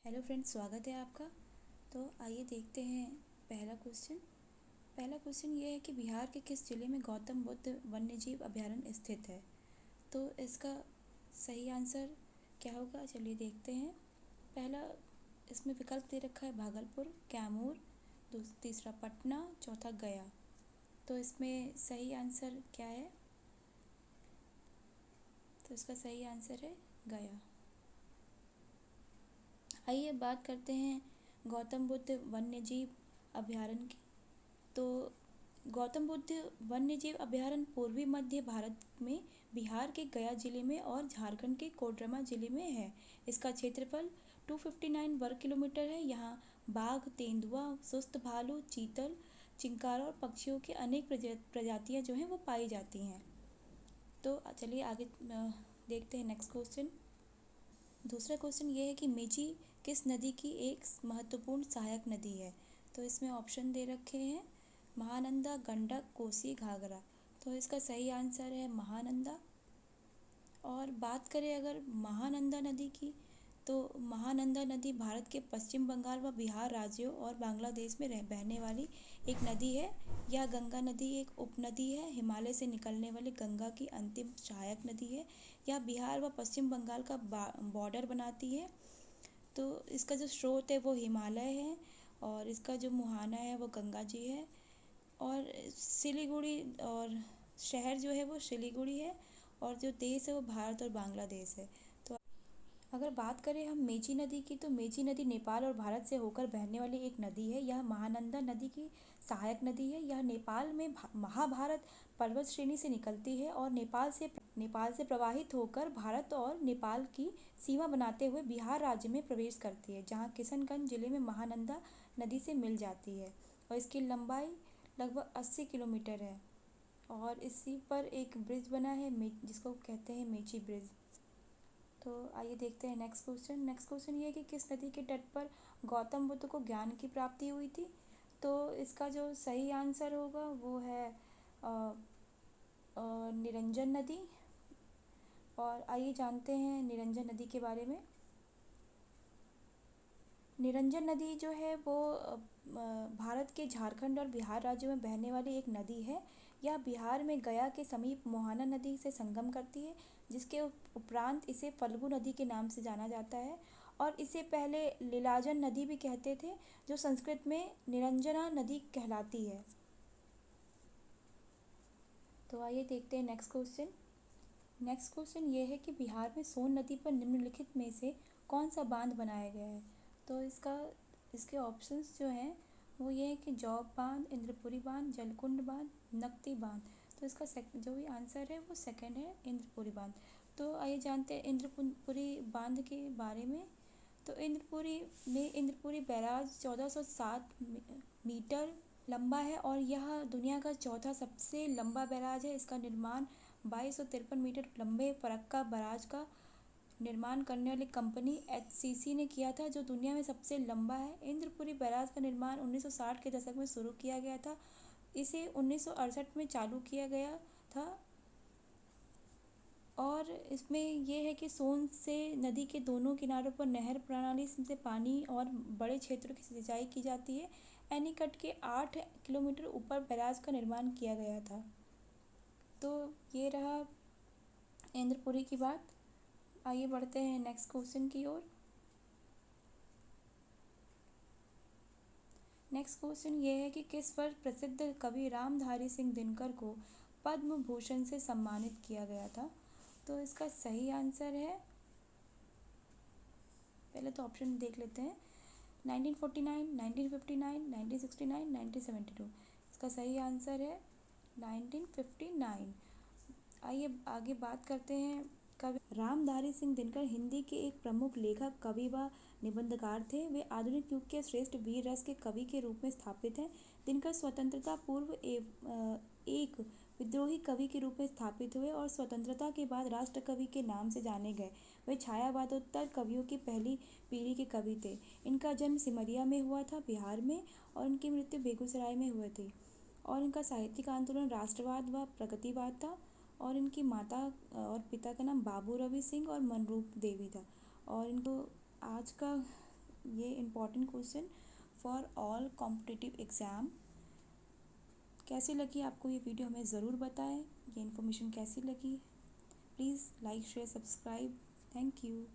Hello friends, स्वागत है आपका। तो आइए देखते हैं पहला क्वेश्चन। पहला क्वेश्चन ये है कि बिहार के किस जिले में गौतम बुद्ध वन्यजीव अभयारण्य स्थित है। तो इसका सही आंसर क्या होगा, चलिए देखते हैं। पहला इसमें विकल्प दे रखा है भागलपुर, कैमूर, तीसरा पटना, चौथा गया। तो इसमें सही आंसर क्या है? तो इसका सही आंसर है गया। आइए बात करते हैं गौतम बुद्ध वन्यजीव अभयारण्य की। तो गौतम बुद्ध वन्यजीव अभयारण्य पूर्वी मध्य भारत में बिहार के गया जिले में और झारखंड के कोडरमा जिले में है। इसका क्षेत्रफल 259 वर्ग किलोमीटर है। यहाँ बाघ, तेंदुआ, सुस्त भालू, चीतल, चिंकारा और पक्षियों की अनेक प्रजातियाँ जो हैं वो पाई जाती हैं। तो चलिए आगे देखते हैं नेक्स्ट क्वेश्चन। दूसरा क्वेश्चन ये है कि मेची किस नदी की एक महत्वपूर्ण सहायक नदी है। तो इसमें ऑप्शन दे रखे हैं महानंदा, गंडक, कोसी, घाघरा। तो इसका सही आंसर है महानंदा। और बात करें अगर महानंदा नदी की, तो महानंदा नदी भारत के पश्चिम बंगाल व बिहार राज्यों और बांग्लादेश में बहने वाली एक नदी है। यह गंगा नदी एक उपनदी है। हिमालय से निकलने वाली गंगा की अंतिम सहायक नदी है। यह बिहार व पश्चिम बंगाल का बॉर्डर बनाती है। तो इसका जो स्रोत है वो हिमालय है और इसका जो मुहाना है वो गंगा जी है। और सिलीगुड़ी और शहर जो है वो सिलीगुड़ी है और जो देश है वो भारत और बांग्लादेश है। तो अगर बात करें हम मेची नदी की, तो मेची नदी नेपाल और भारत से होकर बहने वाली एक नदी है। यह महानंदा नदी की सहायक नदी है। यह नेपाल में महाभारत पर्वत श्रेणी से निकलती है और नेपाल से प्रवाहित होकर भारत और नेपाल की सीमा बनाते हुए बिहार राज्य में प्रवेश करती है, जहाँ किशनगंज जिले में महानंदा नदी से मिल जाती है। और इसकी लंबाई लगभग 80 किलोमीटर है और इसी पर एक ब्रिज बना है जिसको कहते हैं मेची ब्रिज। तो आइए देखते हैं नेक्स्ट क्वेश्चन। नेक्स्ट क्वेश्चन ये है कि किस नदी के तट पर गौतम बुद्ध को ज्ञान की प्राप्ति हुई थी। तो इसका जो सही आंसर होगा वो है निरंजन नदी। और आइए जानते हैं निरंजन नदी के बारे में। निरंजन नदी जो है वो भारत के झारखंड और बिहार राज्यों में बहने वाली एक नदी है। यह बिहार में गया के समीप मोहाना नदी से संगम करती है, जिसके उपरांत इसे फल्गु नदी के नाम से जाना जाता है। और इसे पहले लीलाजन नदी भी कहते थे, जो संस्कृत में निरंजना नदी कहलाती है। तो आइए देखते हैं नेक्स्ट क्वेश्चन। नेक्स्ट क्वेश्चन ये है कि बिहार में सोन नदी पर निम्नलिखित में से कौन सा बांध बनाया गया है। तो इसके ऑप्शंस जो हैं वो ये है कि जौब बांध, इंद्रपुरी बांध, जलकुंड बांध, नकती बांध। तो इसका जो भी आंसर है वो सेकंड है, इंद्रपुरी बांध। तो आइए जानते हैं इंद्रपुरी बांध के बारे में। तो इंद्रपुरी बैराज 1407 मीटर लंबा है और यह दुनिया का चौथा सबसे लंबा बैराज है। इसका निर्माण 2253 मीटर लंबे फरक्का बैराज का निर्माण करने वाली कंपनी एचसीसी ने किया था, जो दुनिया में सबसे लंबा है। इंद्रपुरी बैराज का निर्माण 1960 के दशक में शुरू किया गया था। इसे 1968 में चालू किया गया था। और इसमें यह है कि सोन से नदी के दोनों किनारों पर नहर प्रणाली से पानी और बड़े क्षेत्रों की सिंचाई की जाती है। एनीकट के 8 किलोमीटर ऊपर बैराज का निर्माण किया गया था। तो ये रहा इंद्रपुरी की बात। आइए बढ़ते हैं नेक्स्ट क्वेश्चन की ओर। नेक्स्ट क्वेश्चन ये है कि किस वर्ष प्रसिद्ध कवि रामधारी सिंह दिनकर को पद्म भूषण से सम्मानित किया गया था। तो इसका सही आंसर है, पहले तो ऑप्शन देख लेते हैं, 1949, 1959, 1969, 1972। इसका सही आंसर है 1959। आइए आगे बात करते हैं। कवि रामधारी सिंह दिनकर हिंदी के एक प्रमुख लेखक, कवि व निबंधकार थे। वे आधुनिक युग के श्रेष्ठ वीर रस के कवि के रूप में स्थापित हैं। दिनकर स्वतंत्रता पूर्व एक विद्रोही कवि के रूप में स्थापित हुए और स्वतंत्रता के बाद राष्ट्र कवि के नाम से जाने गए। वे छायावादोत्तर कवियों की पहली पीढ़ी के कवि थे। इनका जन्म सिमरिया में हुआ था, बिहार में, और इनकी मृत्यु बेगूसराय में हुई थी। और इनका साहित्यिक आंदोलन राष्ट्रवाद व प्रगतिवाद था। और इनकी माता और पिता का नाम बाबू रवि सिंह और मनरूप देवी था। और इनको आज का ये important question for all competitive exam. कैसी लगी आपको ये वीडियो हमें ज़रूर बताएं। ये इन्फॉर्मेशन कैसी लगी, please like share subscribe. Thank you.